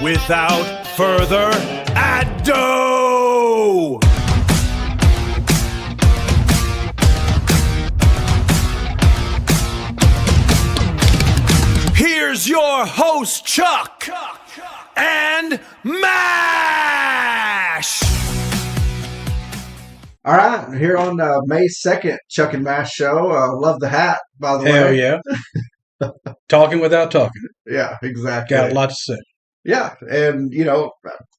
without further ado, here's your host, Chuck and Mash. All right, here on May 2nd, Chuck and Mash show. Love the hat, by the way. Hell yeah. Talking without talking. Yeah, exactly. Got a lot to say. Yeah, and,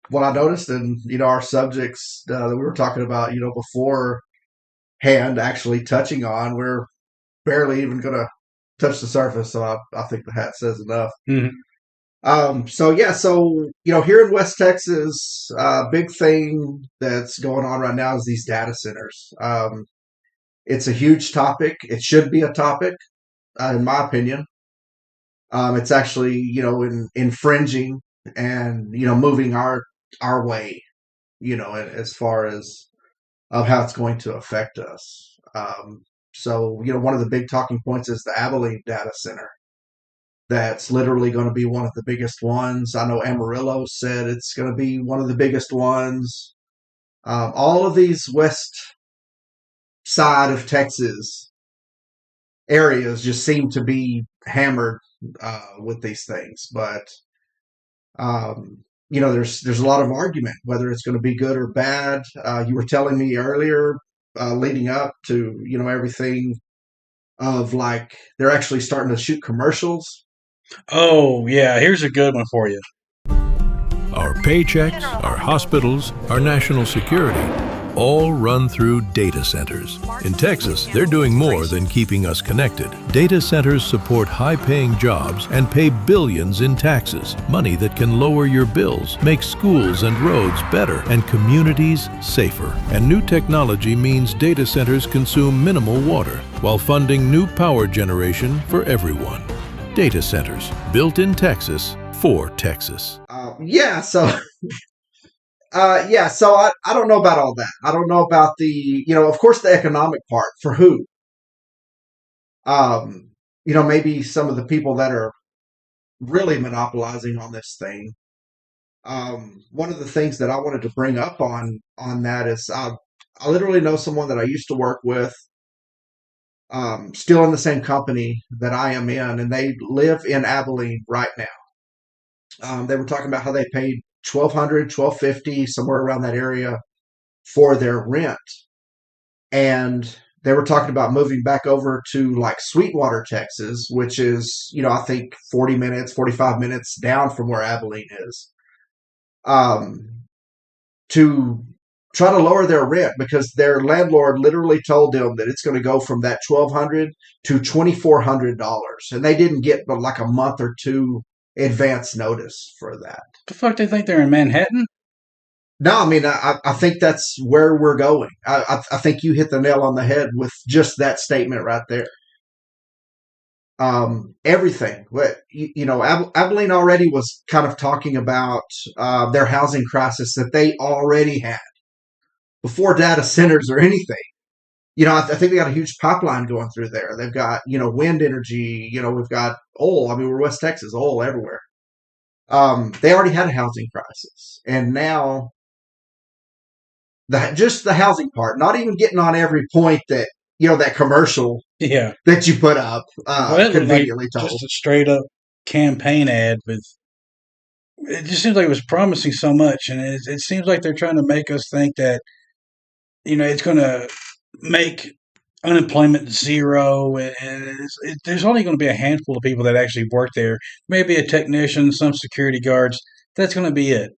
what I noticed in, our subjects that we were talking about, beforehand actually touching on, we're barely even going to touch the surface, so I think the hat says enough. Mm-hmm. Here in West Texas, big thing that's going on right now is these data centers. It's a huge topic. It should be a topic, in my opinion. It's actually, infringing and, moving our way, as far as of how it's going to affect us. One of the big talking points is the Abilene data center. That's literally going to be one of the biggest ones. I know Amarillo said it's going to be one of the biggest ones. All of these west side of Texas areas just seem to be hammered with these things. But, there's a lot of argument whether it's going to be good or bad. You were telling me earlier, leading up to, everything of like they're actually starting to shoot commercials. Oh, yeah. Here's a good one for you. Our paychecks, our hospitals, our national security, all run through data centers. In Texas, they're doing more than keeping us connected. Data centers support high-paying jobs and pay billions in taxes, money that can lower your bills, make schools and roads better, and communities safer. And new technology means data centers consume minimal water, while funding new power generation for everyone. Data centers, built in Texas, for Texas. So I don't know about all that. I don't know about the, of course, the economic part for who. Maybe some of the people that are really monopolizing on this thing. One of the things that I wanted to bring up on that is I literally know someone that I used to work with, still in the same company that I am in, and they live in Abilene right now. They were talking about how they paid $1,200, $1,250, somewhere around that area for their rent. And they were talking about moving back over to like Sweetwater, Texas, which is, I think 40 minutes, 45 minutes down from where Abilene is, to try to lower their rent because their landlord literally told them that it's going to go from that $1,200 to $2,400. And they didn't get but like a month or two advance notice for that. The fuck they think they're in Manhattan? No, I mean, I think that's where we're going. I think you hit the nail on the head with just that statement right there. Everything. Abilene already was kind of talking about their housing crisis that they already had before data centers or anything. I think they got a huge pipeline going through there. They've got, wind energy. We've got oil. I mean, we're West Texas, oil everywhere. They already had a housing crisis. And now, just the housing part, not even getting on every point that, that commercial that you put up, conveniently told. Just a straight up campaign ad with, it just seems like it was promising so much. And it seems like they're trying to make us think that, it's going to make unemployment zero, and there's only going to be a handful of people that actually work there. Maybe a technician, some security guards. That's going to be it.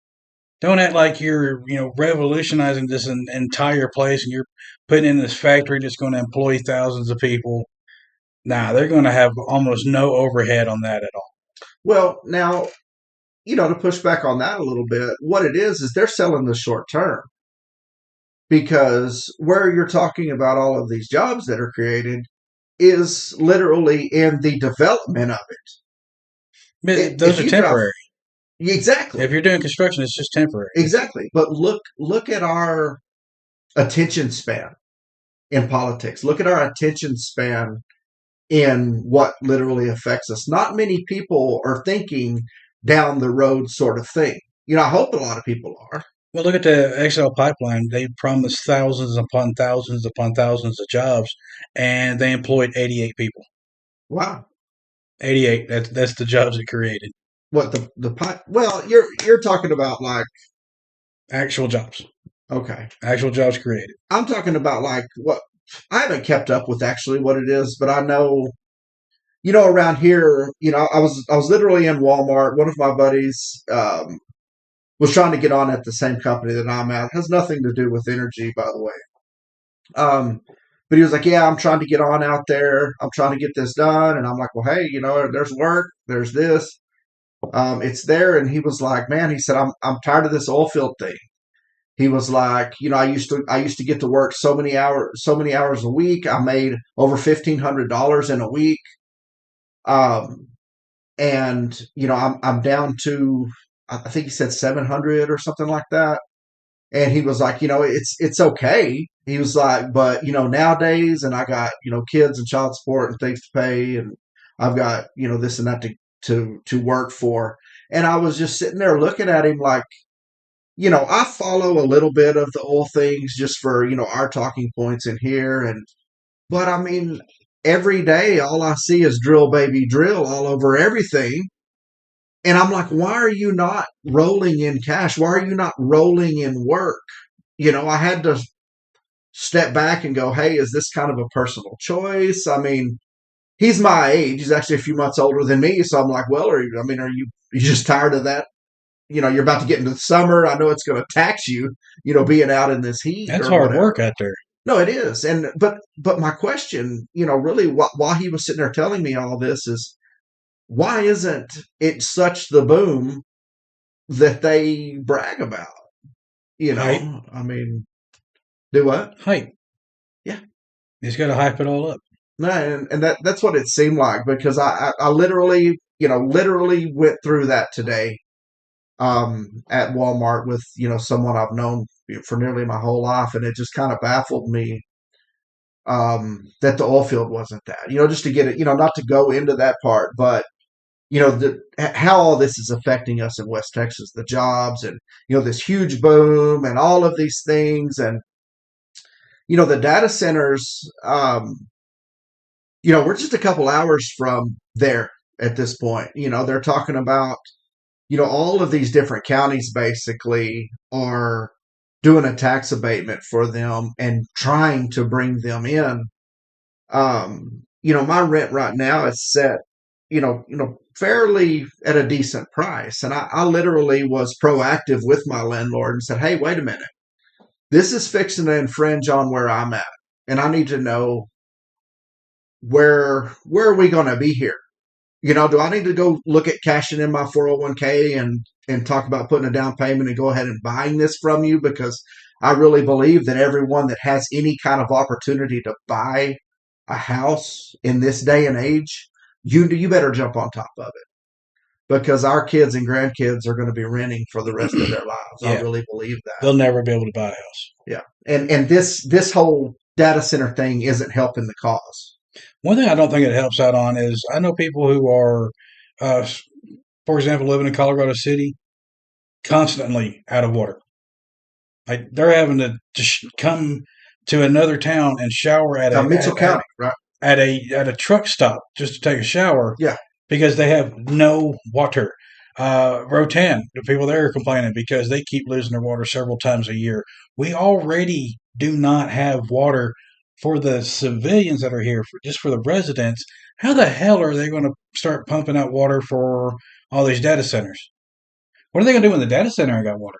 Don't act like you're, revolutionizing this entire place and you're putting in this factory that's going to employ thousands of people. Nah, they're going to have almost no overhead on that at all. Well, now, to push back on that a little bit, what it is they're selling the short term. Because where you're talking about all of these jobs that are created is literally in the development of it. Those are temporary. Exactly. If you're doing construction, it's just temporary. Exactly. But look at our attention span in politics. Look at our attention span in what literally affects us. Not many people are thinking down the road sort of thing. I hope a lot of people are. Well, look at the XL pipeline. They promised thousands upon thousands of jobs, and they employed 88 people. Wow. 88. That's the jobs it created. What the pipe? Well, you're talking about like Actual jobs. okay. Actual jobs created. I'm talking about like what I haven't kept up with actually what it is, but I know around here, I was literally in Walmart. One of my buddies was trying to get on at the same company that I'm at. It has nothing to do with energy, by the way. But he was like, "Yeah, I'm trying to get on out there. I'm trying to get this done." And I'm like, "Well, hey, there's work. There's this. It's there." And he was like, "Man," he said, "I'm tired of this oil field thing." He was like, I used to get to work so many hours a week. I made over $1,500 in a week. Um, and I'm down to, I think he said 700 or something like that. And he was like, it's okay. He was like, but nowadays, and I got kids and child support and things to pay, and I've got this and that to work for. And I was just sitting there looking at him like, I follow a little bit of the oil things just for our talking points in here, but I mean, every day all I see is drill baby drill all over everything. And I'm like, why are you not rolling in cash? Why are you not rolling in work? I had to step back and go, hey, is this kind of a personal choice? I mean, he's my age. He's actually a few months older than me. So I'm like, well, are you just tired of that? You're about to get into the summer. I know it's going to tax you, being out in this heat. That's or hard whatever. work out there. No, it is. And but my question, really, while he was sitting there telling me all this is, why isn't it such the boom that they brag about? Hype. I mean, do what? Hype. Yeah. You just got to hype it all up. No, and that's what it seemed like, because I literally, literally went through that today at Walmart with someone I've known for nearly my whole life, and it just kind of baffled me that the oil field wasn't that. Just to get it, not to go into that part, but how all this is affecting us in West Texas, the jobs, and this huge boom and all of these things, and the data centers. We're just a couple hours from there at this point. They're talking about all of these different counties basically are doing a tax abatement for them and trying to bring them in. My rent right now is set, fairly at a decent price. And I literally was proactive with my landlord and said, hey, wait a minute. This is fixing to infringe on where I'm at. And I need to know where are we going to be here? Do I need to go look at cashing in my 401k and talk about putting a down payment and go ahead and buying this from you? Because I really believe that everyone that has any kind of opportunity to buy a house in this day and age, you better jump on top of it, because our kids and grandkids are going to be renting for the rest of their lives. Yeah. I really believe that. They'll never be able to buy a house. Yeah. And this whole data center thing isn't helping the cause. One thing I don't think it helps out on is I know people who are, for example, living in Colorado City, constantly out of water. Like they're having to come to another town and shower at Mitchell County, right? At a truck stop just to take a shower. Yeah. Because they have no water. Rotan, the people there are complaining because they keep losing their water several times a year. We already do not have water for the civilians that are here, just for the residents. How the hell are they going to start pumping out water for all these data centers? What are they going to do when the data center ain't got water?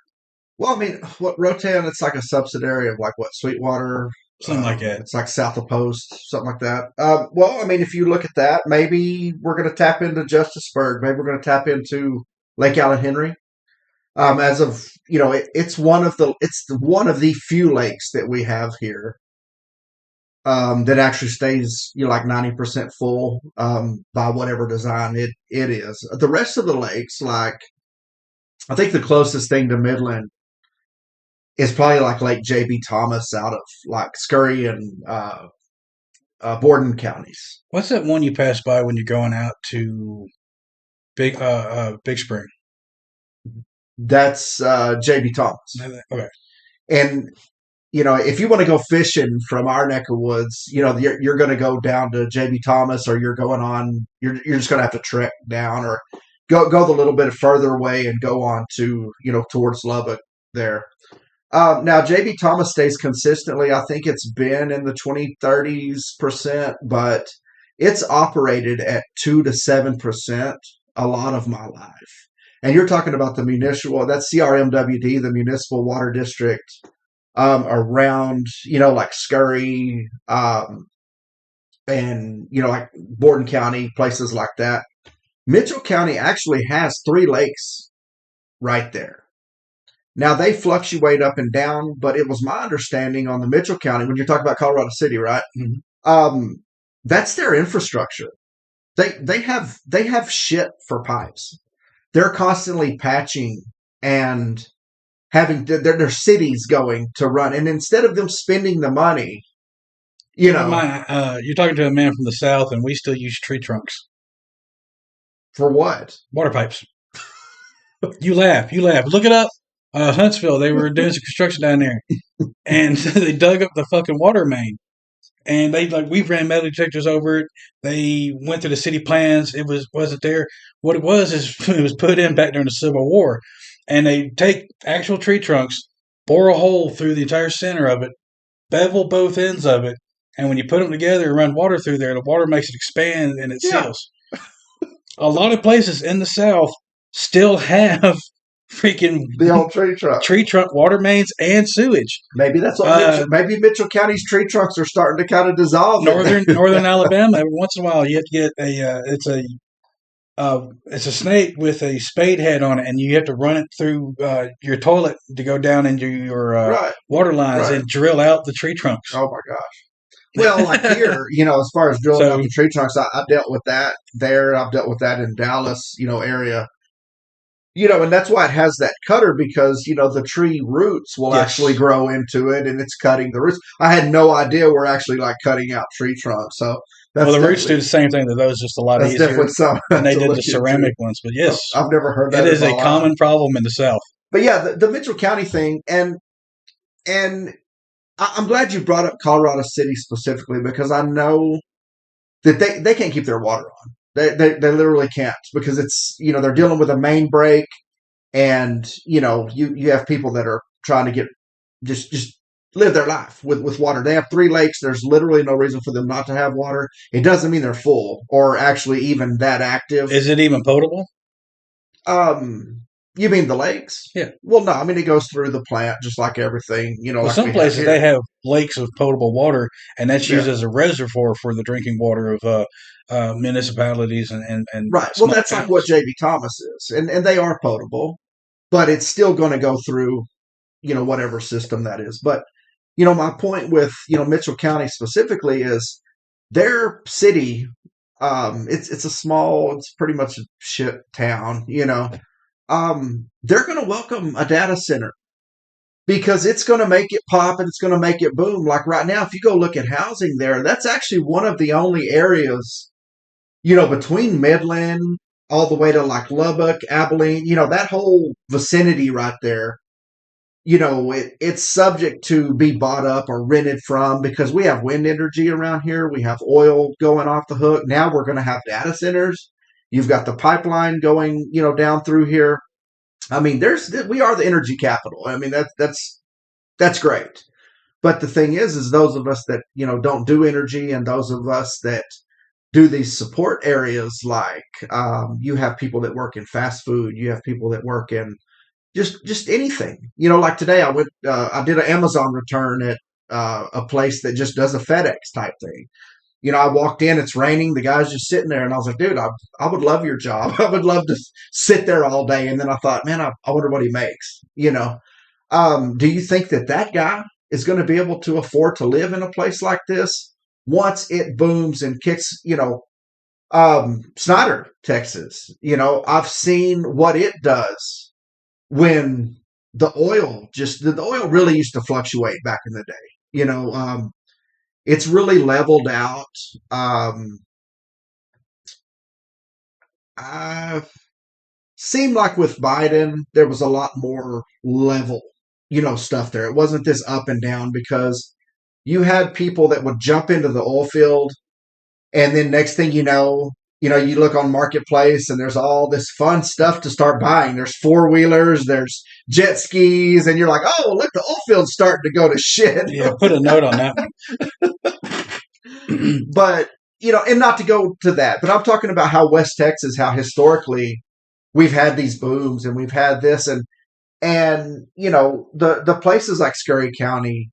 Well, I mean, what Rotan, it's like a subsidiary of like what, Sweetwater? Something like that. It's like south of Post, something like that. Well, I mean, if you look at that, maybe we're going to tap into Justisburg. Maybe we're going to tap into Lake Allen Henry. As of, it's one of the few lakes that we have here that actually stays like 90% full by whatever design it is. The rest of the lakes, like I think the closest thing to Midland is probably like Lake J.B. Thomas out of like Scurry and Borden counties. What's that one you pass by when you're going out to Big Spring? That's JB Thomas. Okay. And if you want to go fishing from our neck of woods, you're going to go down to JB Thomas, or you're just going to have to trek down, or go the little bit further away and go on to towards Lubbock there. Now JB Thomas stays consistently. I think it's been in the 20-30%, but it's operated at 2 to 7% a lot of my life. And you're talking about the municipal, that's CRMWD, the Municipal Water District, around, like Scurry, and, like Borden County, places like that. Mitchell County actually has 3 lakes right there. Now, they fluctuate up and down, but it was my understanding on the Mitchell County, when you're talking about Colorado City, right? Mm-hmm. That's their infrastructure. They have shit for pipes. They're constantly patching and having their cities going to run. And instead of them spending the money, you're talking to a man from the South, and we still use tree trunks. For what? Water pipes. You laugh. Look it up. Huntsville, they were doing some construction down there, and they dug up the fucking water main, and we ran metal detectors over it. They went through the city plans. It wasn't there. What it was is it was put in back during the Civil War, and they take actual tree trunks, bore a hole through the entire center of it, bevel both ends of it, and when you put them together and run water through there, the water makes it expand and it seals. A lot of places in the South still have freaking the old tree trunk water mains and sewage. Maybe that's what maybe Mitchell County's tree trunks are starting to kind of dissolve. Northern Alabama, every once in a while you have to get it's a snake with a spade head on it, and you have to run it through your toilet to go down into your water lines and drill out the tree trunks. Oh my gosh. Well, like here, as far as drilling out the tree trunks, I dealt with that there. I've dealt with that in Dallas, area. And that's why it has that cutter, because, the tree roots will actually grow into it, and it's cutting the roots. I had no idea we're actually cutting out tree trunks. So the roots do the same thing to those, just a lot easier. Definitely something and they did the ceramic ones. But yes, I've never heard that. It is a common problem in the South. But yeah, the Mitchell County thing, and I'm glad you brought up Colorado City specifically, because I know that they can't keep their water on. They literally can't, because it's, they're dealing with a main break, and, you have people that are trying to get, just live their life with water. They have 3 lakes. There's literally no reason for them not to have water. It doesn't mean they're full or actually even that active. Is it even potable? You mean the lakes? Yeah. Well, no, I mean, it goes through the plant just like everything, Well, some places they have lakes of potable water, and that's used as a reservoir for the drinking water of municipalities and right. Well, that's like what JB Thomas is, and they are potable, but it's still going to go through, whatever system that is. But my point with Mitchell County specifically is their city. It's pretty much a shit town, they're going to welcome a data center, because it's going to make it pop and it's going to make it boom. Like right now, if you go look at housing there, that's actually one of the only areas, between Midland all the way to like Lubbock, Abilene, that whole vicinity right there, it's subject to be bought up or rented from, because we have wind energy around here. We have oil going off the hook. Now we're going to have data centers. You've got the pipeline going, down through here. I mean, we are the energy capital. I mean, that's great. But the thing is those of us that, don't do energy, and those of us that do these support areas, like you have people that work in fast food. You have people that work in just anything. Like today I did an Amazon return at a place that just does a FedEx type thing. I walked in, it's raining, the guy's just sitting there, and I was like, dude, I would love your job. I would love to sit there all day. And then I thought, man, I wonder what he makes, Do you think that guy is going to be able to afford to live in a place like this once it booms and kicks, Snyder, Texas? I've seen what it does when the oil really used to fluctuate back in the day, it's really leveled out. seemed like with Biden, there was a lot more level, stuff there. It wasn't this up and down because you had people that would jump into the oil field, and then next thing you look on Marketplace and there's all this fun stuff to start buying. There's four-wheelers, there's jet skis, and you're like, oh, look, the oil field's starting to go to shit. Yeah, put a note on that one. But, and not to go to that, but I'm talking about how West Texas, how historically we've had these booms and we've had this and the places like Scurry County,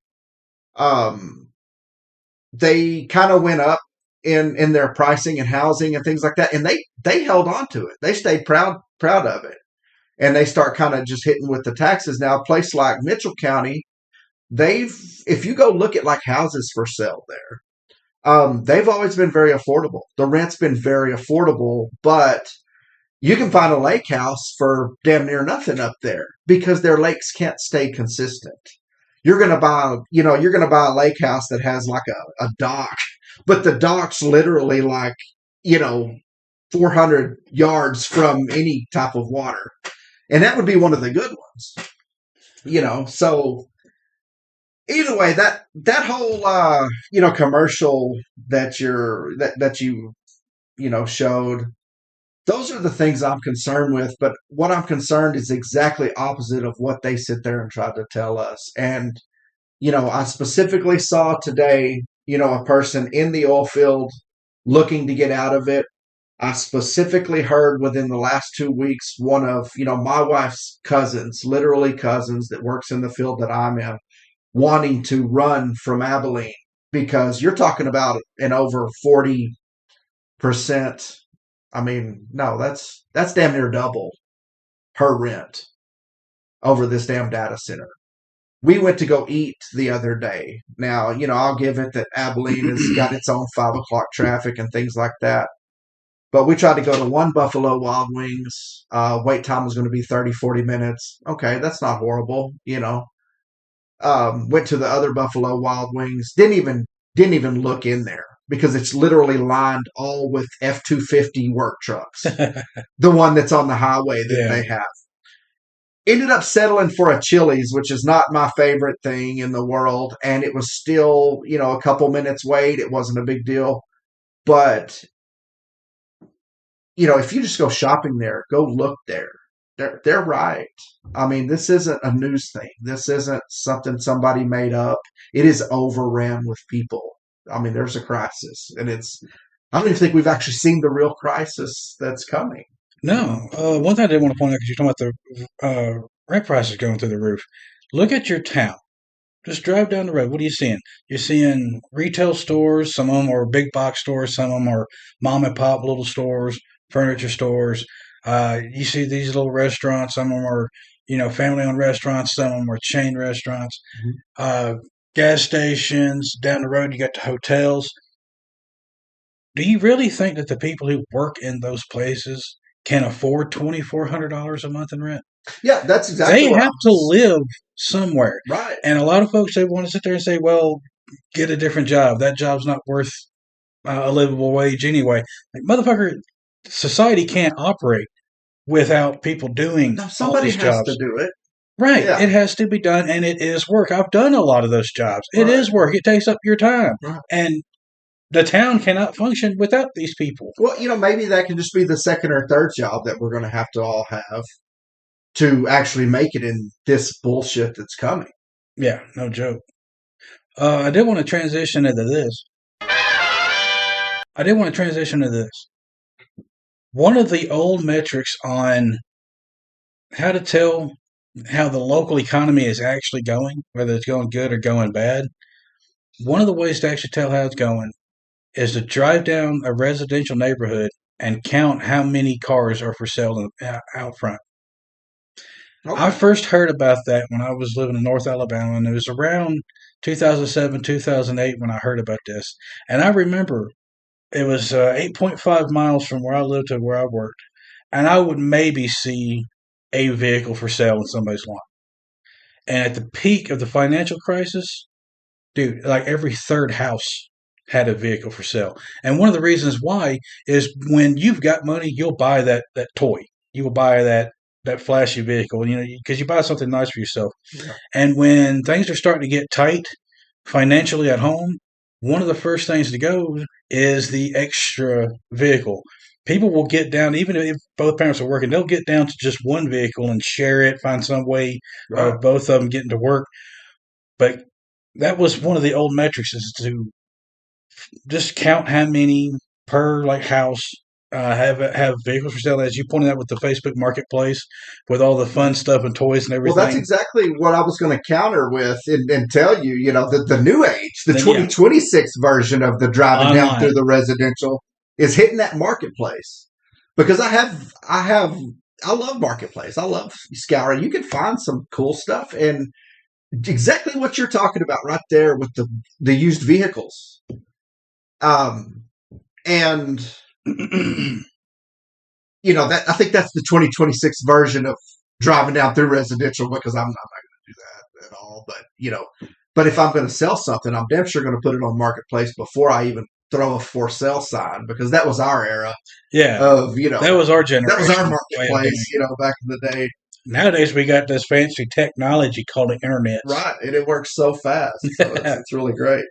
they kind of went up in their pricing and housing and things like that, and they held on to it. They stayed proud of it, and they start kind of just hitting with the taxes. Now, a place like Mitchell County, if you go look at like houses for sale there, they've always been very affordable. The rent's been very affordable, but you can find a lake house for damn near nothing up there because their lakes can't stay consistent. You're gonna buy a lake house that has like a dock, but the dock's literally like 400 yards from any type of water, and that would be one of the good ones. So either way, that whole commercial that you showed, those are the things I'm concerned with. But what I'm concerned is exactly opposite of what they sit there and try to tell us. And, I specifically saw today, a person in the oil field looking to get out of it. I specifically heard within the last 2 weeks, one of, my wife's cousins, literally cousins that works in the field that I'm in, wanting to run from Abilene because you're talking about an over 40%. I mean, no, that's damn near double her rent over this damn data center. We went to go eat the other day. Now, I'll give it that Abilene has got its own 5 o'clock traffic and things like that. But we tried to go to one Buffalo Wild Wings. Wait time was going to be 30, 40 minutes. Okay, that's not horrible, Went to the other Buffalo Wild Wings. Didn't even look in there, because it's literally lined all with F-250 work trucks. The one that's on the highway that they have. Ended up settling for a Chili's, which is not my favorite thing in the world. And it was still, a couple minutes wait. It wasn't a big deal. But, if you just go shopping there, go look there. They're right. I mean, this isn't a news thing. This isn't something somebody made up. It is overran with people. I mean, there's a crisis, and I don't even think we've actually seen the real crisis that's coming. No. One thing I did want to point out, because you're talking about the rent prices going through the roof. Look at your town. Just drive down the road. What are you seeing? You're seeing retail stores. Some of them are big box stores. Some of them are mom and pop little stores, furniture stores. You see these little restaurants. Some of them are, family-owned restaurants. Some of them are chain restaurants. Mm-hmm. Gas stations. Down the road, you got the hotels. Do you really think that the people who work in those places can afford $2,400 a month in rent? Yeah, that's exactly They have to live somewhere. Right. And a lot of folks, they want to sit there and say, well, get a different job. That job's not worth a livable wage anyway. Like, motherfucker, society can't operate without people doing all these jobs. Somebody has to do it. Right. Yeah. It has to be done, and it is work. I've done a lot of those jobs. It is work. It takes up your time. Right. And the town cannot function without these people. Well, maybe that can just be the second or third job that we're going to have to all have to actually make it in this bullshit that's coming. Yeah, no joke. I did want to transition into this. One of the old metrics on how to tell how the local economy is actually going, whether it's going good or going bad, one of the ways to actually tell how it's going is to drive down a residential neighborhood and count how many cars are for sale out front. Okay. I first heard about that when I was living in North Alabama, and it was around 2007, 2008 when I heard about this. And I remember it was 8.5 miles from where I lived to where I worked, and I would maybe see a vehicle for sale in somebody's lot. And at the peak of the financial crisis, dude, like every third house had a vehicle for sale. And one of the reasons why is when you've got money, you'll buy that toy. you will buy that flashy vehicle, because you buy something nice for yourself. Yeah. And when things are starting to get tight financially at home, one of the first things to go is the extra vehicle. People will get down, even if both parents are working, they'll get down to just one vehicle and share it, find some way Right. of both of them getting to work. But that was one of the old metrics, is to just count how many per house have vehicles for sale, as you pointed out with the Facebook Marketplace, with all the fun stuff and toys and Well, everything. that's exactly what I was going to counter with and tell you, the new age, the Yeah. 2026 version of the driving down Online. through the residential is hitting that marketplace. Because I love marketplace. I love scouring. You can find some cool stuff, and exactly what you're talking about right there with the used vehicles. And that I think that's the 2026 version of driving down through residential, because I'm not going to do that at all. But if I'm going to sell something, I'm damn sure going to put it on marketplace before I even throw a for sale sign, because that was our era Yeah, of that was our generation. that was our way of doing marketplace, it. back in the day. Nowadays, we got this fancy technology called the internet. Right, and it works so fast. So it's really great.